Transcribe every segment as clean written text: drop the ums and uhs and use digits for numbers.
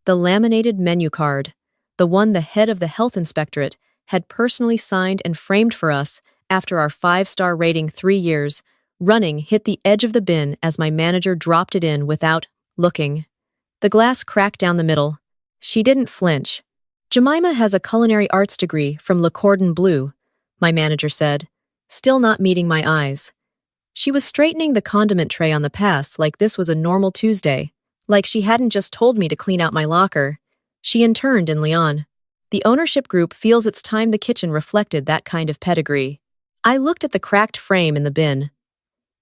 The laminated menu card, the one the head of the health inspectorate had personally signed and framed for us after our 5-star rating 3 years, running hit the edge of the bin as my manager dropped it in without looking. The glass cracked down the middle. She didn't flinch. Jemima has a culinary arts degree from Le Cordon Bleu, my manager said, still not meeting my eyes. She was straightening the condiment tray on the pass like this was a normal Tuesday, like she hadn't just told me to clean out my locker. She interned in Lyon. The ownership group feels it's time the kitchen reflected that kind of pedigree. I looked at the cracked frame in the bin.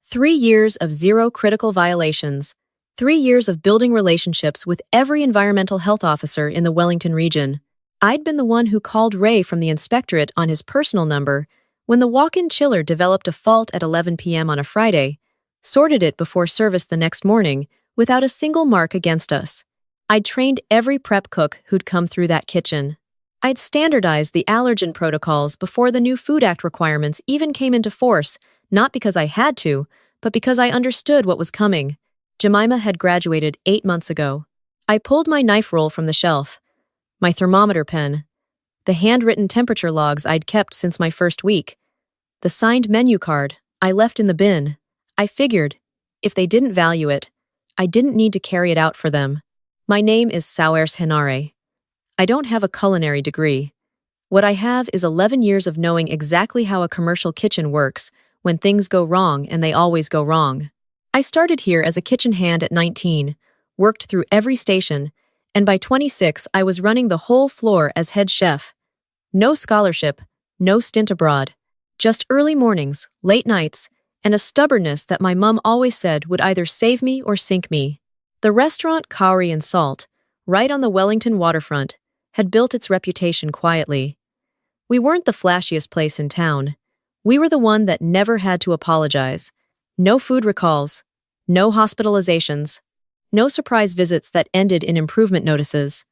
3 years of 0 critical violations. 3 years of building relationships with every environmental health officer in the Wellington region. I'd been the one who called Ray from the inspectorate on his personal number when the walk-in chiller developed a fault at 11 p.m. on a Friday, sorted it before service the next morning without a single mark against us. I'd trained every prep cook who'd come through that kitchen. I'd standardized the allergen protocols before the new Food Act requirements even came into force, not because I had to, but because I understood what was coming. Jemima had graduated 8 months ago. I pulled my knife roll from the shelf, my thermometer pen, the handwritten temperature logs I'd kept since my first week, the signed menu card I left in the bin. I figured, if they didn't value it, I didn't need to carry it out for them. My name is Saoirse Henare. I don't have a culinary degree. What I have is 11 years of knowing exactly how a commercial kitchen works when things go wrong, and they always go wrong. I started here as a kitchen hand at 19, worked through every station, and by 26 I was running the whole floor as head chef. No scholarship, no stint abroad, just early mornings, late nights, and a stubbornness that my mum always said would either save me or sink me. The restaurant Cowrie and Salt, right on the Wellington waterfront, had built its reputation quietly. We weren't the flashiest place in town. We were the one that never had to apologize. No food recalls, no hospitalizations, no surprise visits that ended in improvement notices.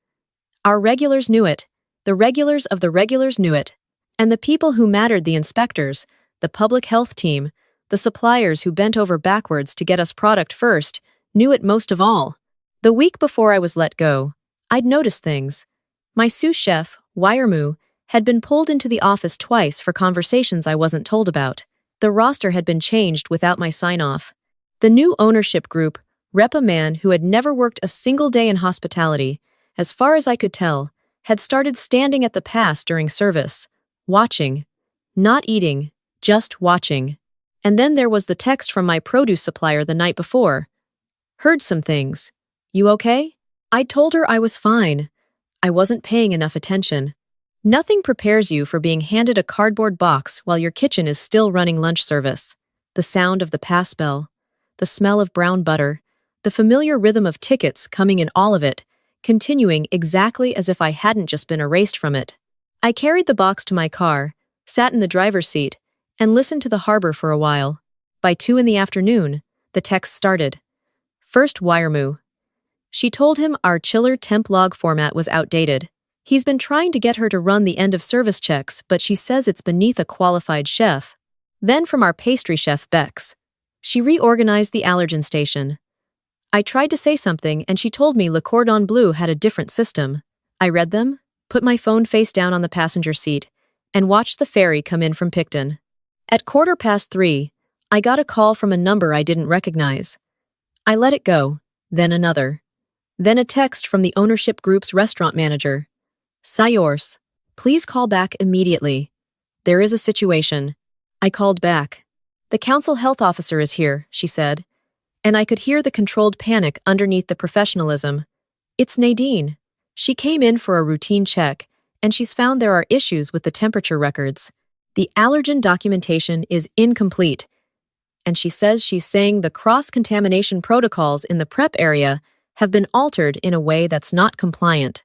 Our regulars knew it. The regulars of the regulars knew it. And the people who mattered, the inspectors, the public health team, the suppliers who bent over backwards to get us product first, knew it most of all. The week before I was let go, I'd noticed things. My sous chef, Wiremu, had been pulled into the office twice for conversations I wasn't told about. The roster had been changed without my sign-off. The new ownership group, rep a man who had never worked a single day in hospitality, as far as I could tell, had started standing at the pass during service, watching, not eating, just watching. And then there was the text from my produce supplier the night before. Heard some things. You okay? I told her I was fine. I wasn't paying enough attention. Nothing prepares you for being handed a cardboard box while your kitchen is still running lunch service. The sound of the pass bell, the smell of brown butter, the familiar rhythm of tickets coming in, all of it, continuing exactly as if I hadn't just been erased from it. I carried the box to my car, sat in the driver's seat, and listened to the harbor for a while. By 2 in the afternoon, the text started. First, Wiremu. She told him our chiller temp log format was outdated. He's been trying to get her to run the end-of-service checks, but she says it's beneath a qualified chef. Then from our pastry chef, Bex. She reorganized the allergen station. I tried to say something, and she told me Le Cordon Bleu had a different system. I read them, put my phone face down on the passenger seat, and watched the ferry come in from Picton. At 3:15, I got a call from a number I didn't recognize. I let it go, then another. Then a text from the ownership group's restaurant manager. Saoirse, please call back immediately. There is a situation. I called back. The council health officer is here, she said, and I could hear the controlled panic underneath the professionalism. It's Nadine. She came in for a routine check, and she's found there are issues with the temperature records. The allergen documentation is incomplete, and she says she's saying the cross-contamination protocols in the prep area have been altered in a way that's not compliant.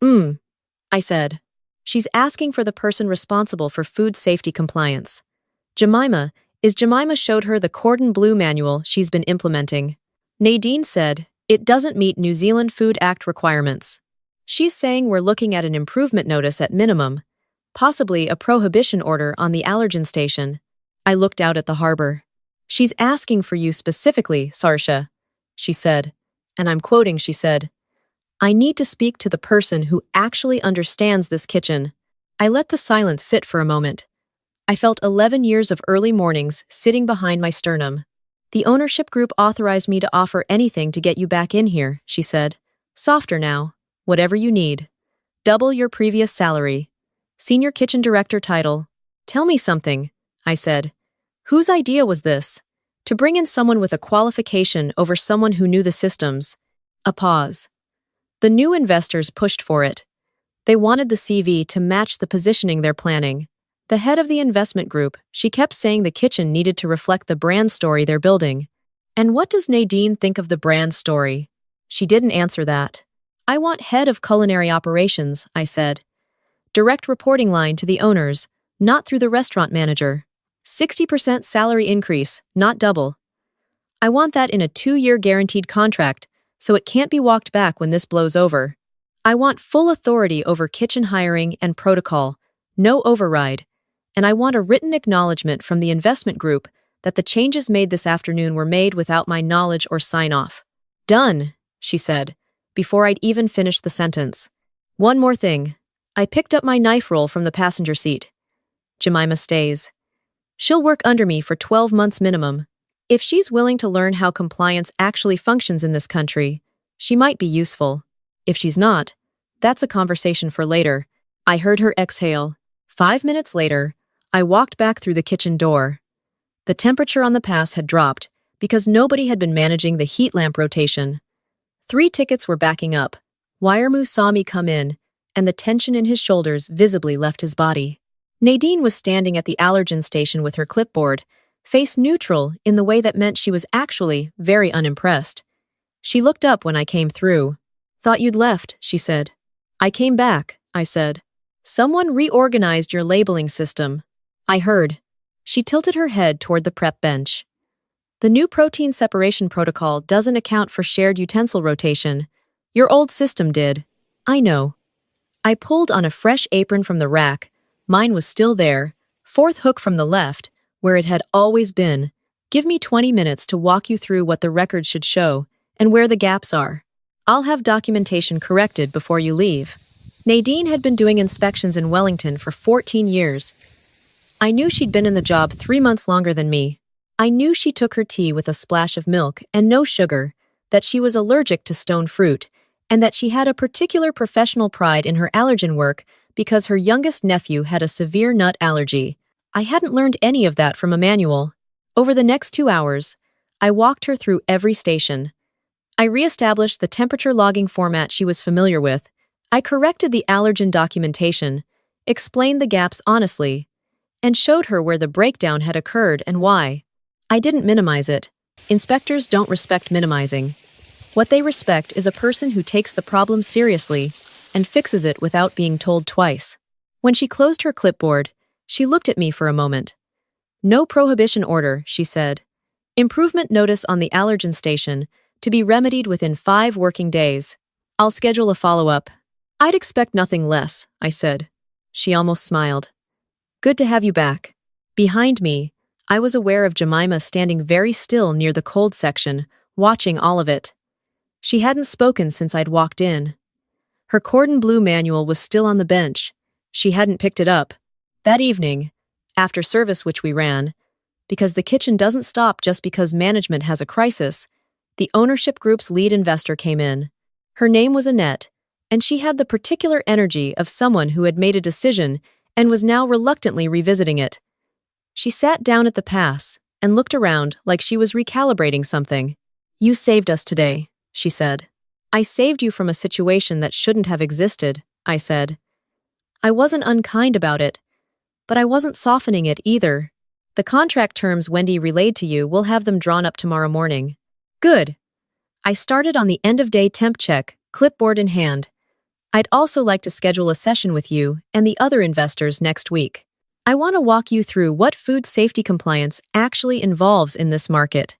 I said. She's asking for the person responsible for food safety compliance. Jemima showed her the Cordon Bleu manual she's been implementing. Nadine said, it doesn't meet New Zealand Food Act requirements. She's saying we're looking at an improvement notice at minimum, possibly a prohibition order on the allergen station. I looked out at the harbor. She's asking for you specifically, Saoirse, she said. And I'm quoting, she said, I need to speak to the person who actually understands this kitchen. I let the silence sit for a moment. I felt 11 years of early mornings sitting behind my sternum. The ownership group authorized me to offer anything to get you back in here, she said. Softer now. Whatever you need. Double your previous salary. Senior kitchen director title. Tell me something, I said. Whose idea was this? To bring in someone with a qualification over someone who knew the systems. A pause. The new investors pushed for it. They wanted the CV to match the positioning they're planning. The head of the investment group, she kept saying the kitchen needed to reflect the brand story they're building. And what does Nadine think of the brand story? She didn't answer that. I want head of culinary operations, I said. Direct reporting line to the owners, not through the restaurant manager. 60% salary increase, not double. I want that in a 2-year guaranteed contract, so it can't be walked back when this blows over. I want full authority over kitchen hiring and protocol, no override. And I want a written acknowledgement from the investment group that the changes made this afternoon were made without my knowledge or sign-off. Done, she said, before I'd even finished the sentence. One more thing. I picked up my knife roll from the passenger seat. Jemima stays. She'll work under me for 12 months minimum. If she's willing to learn how compliance actually functions in this country, she might be useful. If she's not, that's a conversation for later. I heard her exhale. 5 minutes later, I walked back through the kitchen door. The temperature on the pass had dropped because nobody had been managing the heat lamp rotation. 3 tickets were backing up. Wiremu saw me come in, and the tension in his shoulders visibly left his body. Nadine was standing at the allergen station with her clipboard, face neutral in the way that meant she was actually very unimpressed. She looked up when I came through. Thought you'd left, she said. I came back, I said. Someone reorganized your labeling system. I heard. She tilted her head toward the prep bench. The new protein separation protocol doesn't account for shared utensil rotation. Your old system did. I know. I pulled on a fresh apron from the rack. Mine was still there, 4th hook from the left, where it had always been. Give me 20 minutes to walk you through what the record should show and where the gaps are. I'll have documentation corrected before you leave. Nadine had been doing inspections in Wellington for 14 years. I knew she'd been in the job 3 months longer than me. I knew she took her tea with a splash of milk and no sugar, that she was allergic to stone fruit, and that she had a particular professional pride in her allergen work because her youngest nephew had a severe nut allergy. I hadn't learned any of that from a manual. Over the next 2 hours, I walked her through every station. I re-established the temperature logging format she was familiar with. I corrected the allergen documentation, explained the gaps honestly, and showed her where the breakdown had occurred and why. I didn't minimize it. Inspectors don't respect minimizing. What they respect is a person who takes the problem seriously and fixes it without being told twice. When she closed her clipboard, she looked at me for a moment. No prohibition order, she said. Improvement notice on the allergen station, to be remedied within 5 working days. I'll schedule a follow-up. I'd expect nothing less, I said. She almost smiled. Good to have you back. Behind me, I was aware of Jemima standing very still near the cold section, watching all of it. She hadn't spoken since I'd walked in. Her Cordon Bleu manual was still on the bench. She hadn't picked it up. That evening, after service which we ran, because the kitchen doesn't stop just because management has a crisis, the ownership group's lead investor came in. Her name was Annette, and she had the particular energy of someone who had made a decision and was now reluctantly revisiting it. She sat down at the pass and looked around like she was recalibrating something. You saved us today, she said. I saved you from a situation that shouldn't have existed, I said. I wasn't unkind about it, but I wasn't softening it either. The contract terms Wendy relayed to you, we'll have them drawn up tomorrow morning. Good. I started on the end-of-day temp check, clipboard in hand. I'd also like to schedule a session with you and the other investors next week. I want to walk you through what food safety compliance actually involves in this market.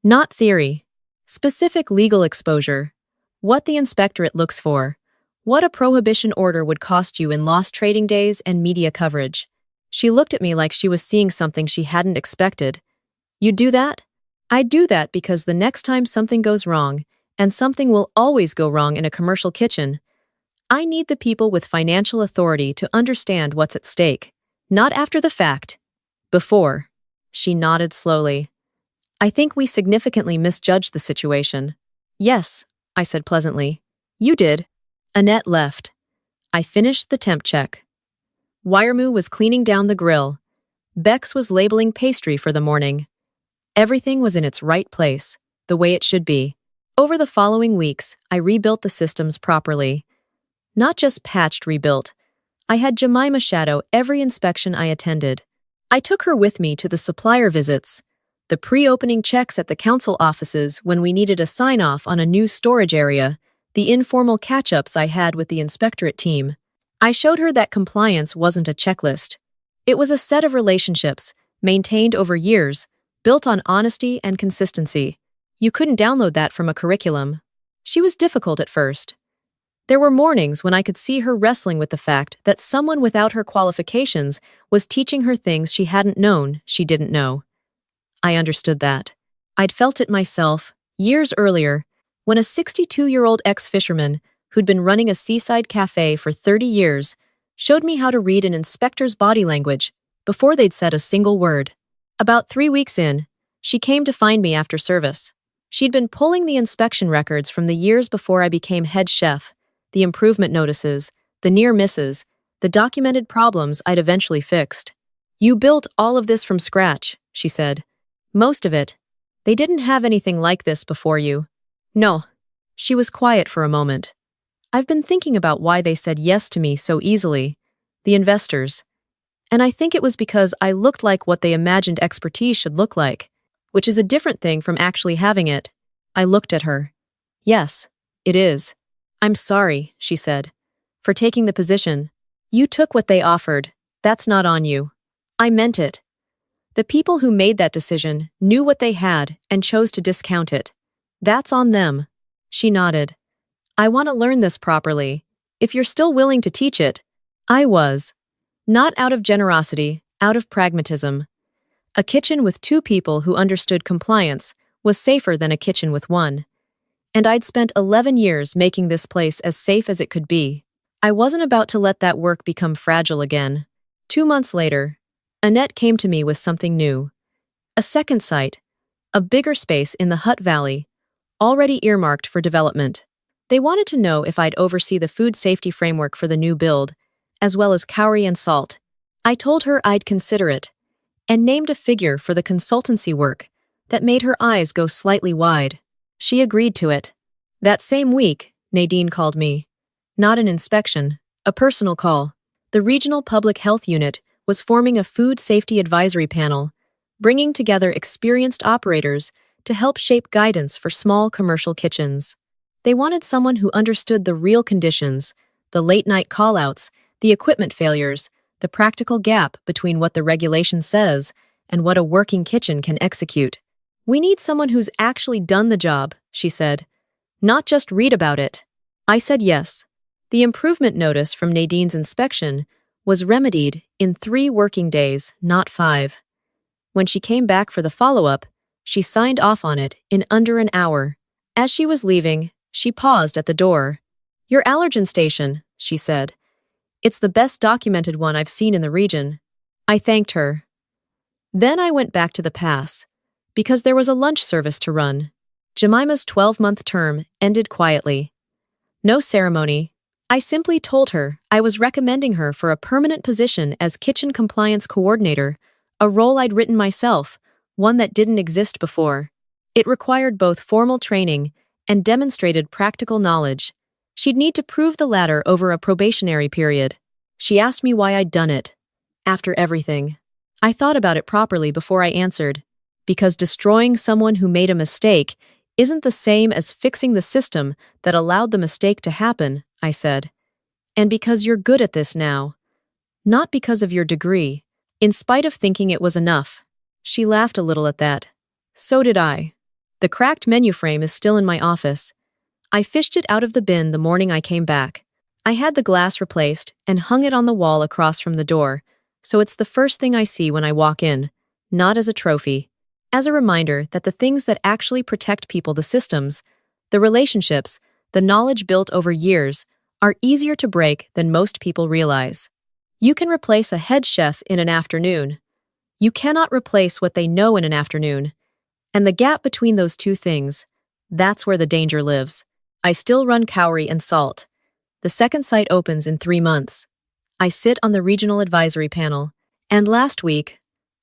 Not theory. Specific legal exposure. What the inspectorate looks for. What a prohibition order would cost you in lost trading days and media coverage. She looked at me like she was seeing something she hadn't expected. You'd do that? I'd do that because the next time something goes wrong, and something will always go wrong in a commercial kitchen. I need the people with financial authority to understand what's at stake. Not after the fact. Before. She nodded slowly. I think we significantly misjudged the situation. Yes, I said pleasantly. You did. Annette left. I finished the temp check. Wiremu was cleaning down the grill. Bex was labeling pastry for the morning. Everything was in its right place, the way it should be. Over the following weeks, I rebuilt the systems properly. Not just patched rebuilt. I had Jemima shadow every inspection I attended. I took her with me to the supplier visits, the pre-opening checks at the council offices when we needed a sign-off on a new storage area, the informal catch-ups I had with the inspectorate team. I showed her that compliance wasn't a checklist. It was a set of relationships, maintained over years, built on honesty and consistency. You couldn't download that from a curriculum. She was difficult at first. There were mornings when I could see her wrestling with the fact that someone without her qualifications was teaching her things she hadn't known she didn't know. I understood that. I'd felt it myself, years earlier, when a 62-year-old ex-fisherman who'd been running a seaside cafe for 30 years showed me how to read an inspector's body language before they'd said a single word. About 3 weeks in, she came to find me after service. She'd been pulling the inspection records from the years before I became head chef, the improvement notices, the near misses, the documented problems I'd eventually fixed. You built all of this from scratch, she said. Most of it. They didn't have anything like this before you. No. She was quiet for a moment. I've been thinking about why they said yes to me so easily, the investors. And I think it was because I looked like what they imagined expertise should look like, which is a different thing from actually having it. I looked at her. Yes, it is. I'm sorry, she said, for taking the position. You took what they offered. That's not on you. I meant it. The people who made that decision knew what they had and chose to discount it. That's on them. She nodded. I want to learn this properly. If you're still willing to teach it. I was. Not out of generosity, out of pragmatism. A kitchen with 2 people who understood compliance was safer than a kitchen with 1. And I'd spent 11 years making this place as safe as it could be. I wasn't about to let that work become fragile again. 2 months later, Annette came to me with something new. A second site, a bigger space in the Hutt Valley, already earmarked for development. They wanted to know if I'd oversee the food safety framework for the new build, as well as cowrie and salt. I told her I'd consider it, and named a figure for the consultancy work that made her eyes go slightly wide. She agreed to it. That same week, Nadine called me. Not an inspection, a personal call. The Regional Public Health Unit was forming a food safety advisory panel, bringing together experienced operators to help shape guidance for small commercial kitchens. They wanted someone who understood the real conditions, the late-night call-outs, the equipment failures, the practical gap between what the regulation says and what a working kitchen can execute. We need someone who's actually done the job, she said. Not just read about it. I said yes. The improvement notice from Nadine's inspection was remedied in 3 working days, not 5. When she came back for the follow-up, she signed off on it in under an hour. As she was leaving, she paused at the door. Your allergen station, she said. It's the best documented one I've seen in the region. I thanked her. Then I went back to the pass, because there was a lunch service to run. Jemima's 12-month term ended quietly. No ceremony. I simply told her I was recommending her for a permanent position as kitchen compliance coordinator, a role I'd written myself, one that didn't exist before. It required both formal training and demonstrated practical knowledge. She'd need to prove the latter over a probationary period. She asked me why I'd done it. After everything. I thought about it properly before I answered. Because destroying someone who made a mistake isn't the same as fixing the system that allowed the mistake to happen, I said. And because you're good at this now. Not because of your degree, in spite of thinking it was enough. She laughed a little at that. So did I. The cracked menu frame is still in my office. I fished it out of the bin the morning I came back. I had the glass replaced and hung it on the wall across from the door, so it's the first thing I see when I walk in, not as a trophy. As a reminder that the things that actually protect people, the systems, The relationships, the knowledge built over years, are easier to break than most people realize. You can replace a head chef in an afternoon. You cannot replace what they know in an afternoon. And the gap between those two things, that's where the danger lives. I still run Cowrie and Salt. The second site opens in 3 months. I sit on the regional advisory panel. And last week,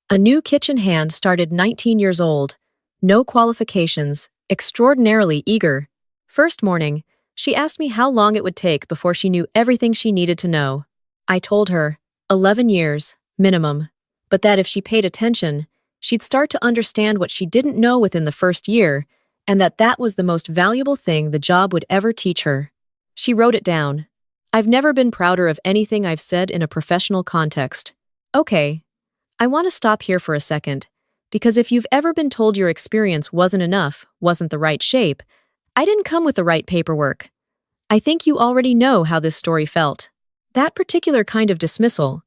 a new kitchen hand started 19 years old, no qualifications, extraordinarily eager. First morning, she asked me how long it would take before she knew everything she needed to know. I told her, 11 years, minimum, but that if she paid attention, she'd start to understand what she didn't know within the first year, and that was the most valuable thing the job would ever teach her. She wrote it down. I've never been prouder of anything I've said in a professional context. Okay, I want to stop here for a second, because if you've ever been told your experience wasn't enough, wasn't the right shape, I didn't come with the right paperwork. I think you already know how this story felt. That particular kind of dismissal,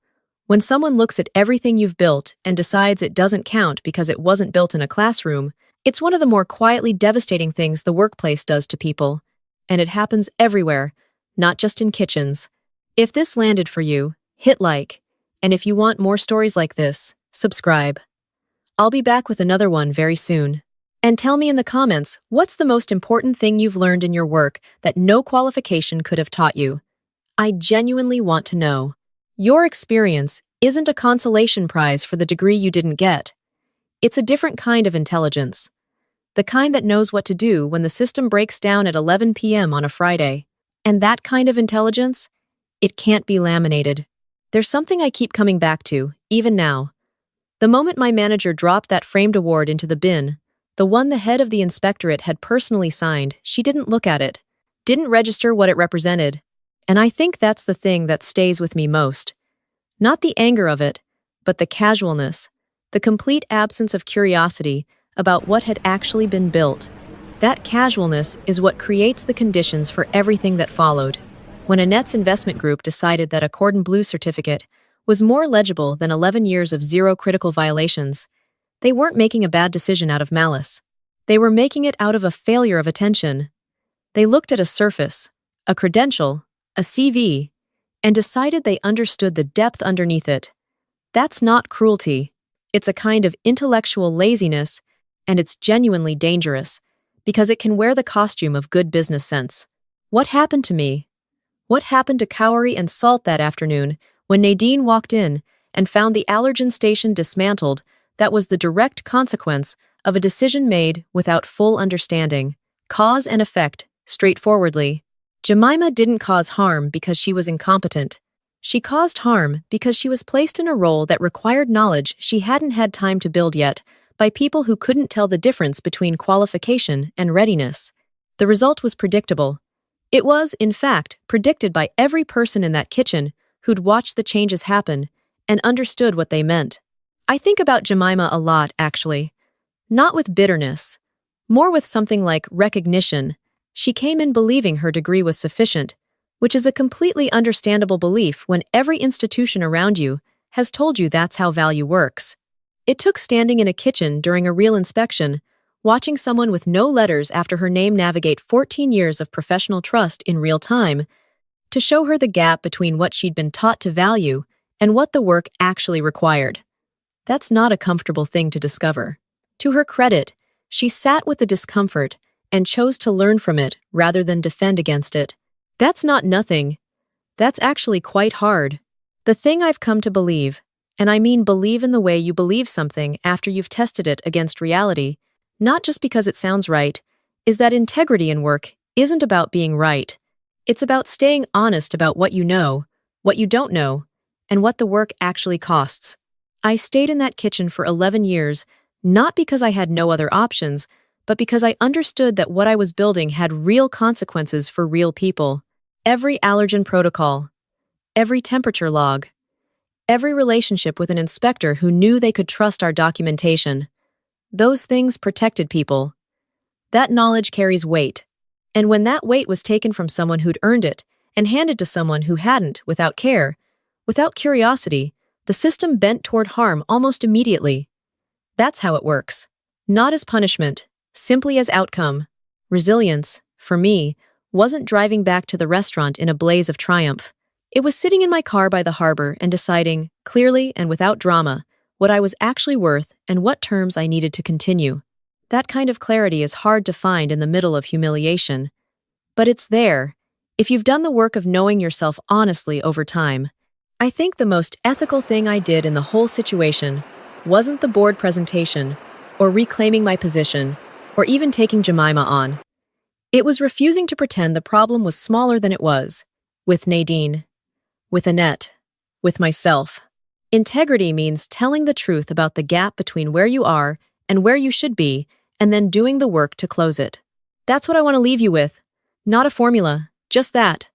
when someone looks at everything you've built and decides it doesn't count because it wasn't built in a classroom, it's one of the more quietly devastating things the workplace does to people. And it happens everywhere, not just in kitchens. If this landed for you, hit like. And if you want more stories like this, subscribe. I'll be back with another one very soon. And tell me in the comments, what's the most important thing you've learned in your work that no qualification could have taught you? I genuinely want to know. Your experience isn't a consolation prize for the degree you didn't get. It's a different kind of intelligence. The kind that knows what to do when the system breaks down at 11 p.m. on a Friday. And that kind of intelligence? It can't be laminated. There's something I keep coming back to, even now. The moment my manager dropped that framed award into the bin, the one the head of the inspectorate had personally signed, she didn't look at it, didn't register what it represented. And I think that's the thing that stays with me most. Not the anger of it, but the casualness, the complete absence of curiosity about what had actually been built. That casualness is what creates the conditions for everything that followed. When Annette's investment group decided that a Cordon Bleu certificate was more legible than 11 years of zero critical violations, they weren't making a bad decision out of malice. They were making it out of a failure of attention. They looked at a surface, a credential, a CV, and decided they understood the depth underneath it. That's not cruelty. It's a kind of intellectual laziness, and it's genuinely dangerous, because it can wear the costume of good business sense. What happened to me? What happened to Cowrie and Salt that afternoon when Nadine walked in and found the allergen station dismantled? That was the direct consequence of a decision made without full understanding. Cause and effect, straightforwardly. Jemima didn't cause harm because she was incompetent. She caused harm because she was placed in a role that required knowledge she hadn't had time to build yet by people who couldn't tell the difference between qualification and readiness. The result was predictable. It was, in fact, predicted by every person in that kitchen who'd watched the changes happen and understood what they meant. I think about Jemima a lot, actually. Not with bitterness, more with something like recognition. She came in believing her degree was sufficient, which is a completely understandable belief when every institution around you has told you that's how value works. It took standing in a kitchen during a real inspection, watching someone with no letters after her name navigate 14 years of professional trust in real time, to show her the gap between what she'd been taught to value and what the work actually required. That's not a comfortable thing to discover. To her credit, she sat with the discomfort and chose to learn from it rather than defend against it. That's not nothing. That's actually quite hard. The thing I've come to believe, and I mean believe in the way you believe something after you've tested it against reality, not just because it sounds right, is that integrity in work isn't about being right. It's about staying honest about what you know, what you don't know, and what the work actually costs. I stayed in that kitchen for 11 years, not because I had no other options, but because I understood that what I was building had real consequences for real people. Every allergen protocol, every temperature log, every relationship with an inspector who knew they could trust our documentation. Those things protected people. That knowledge carries weight. And when that weight was taken from someone who'd earned it and handed to someone who hadn't, without care, without curiosity, the system bent toward harm almost immediately. That's how it works. Not as punishment, simply as outcome. Resilience, for me, wasn't driving back to the restaurant in a blaze of triumph. It was sitting in my car by the harbor and deciding, clearly and without drama, what I was actually worth and what terms I needed to continue. That kind of clarity is hard to find in the middle of humiliation. But it's there, if you've done the work of knowing yourself honestly over time. I think the most ethical thing I did in the whole situation wasn't the board presentation, or reclaiming my position, or even taking Jemima on. It was refusing to pretend the problem was smaller than it was. With Nadine, with Annette, with myself. Integrity means telling the truth about the gap between where you are and where you should be, and then doing the work to close it. That's what I want to leave you with. Not a formula, just that.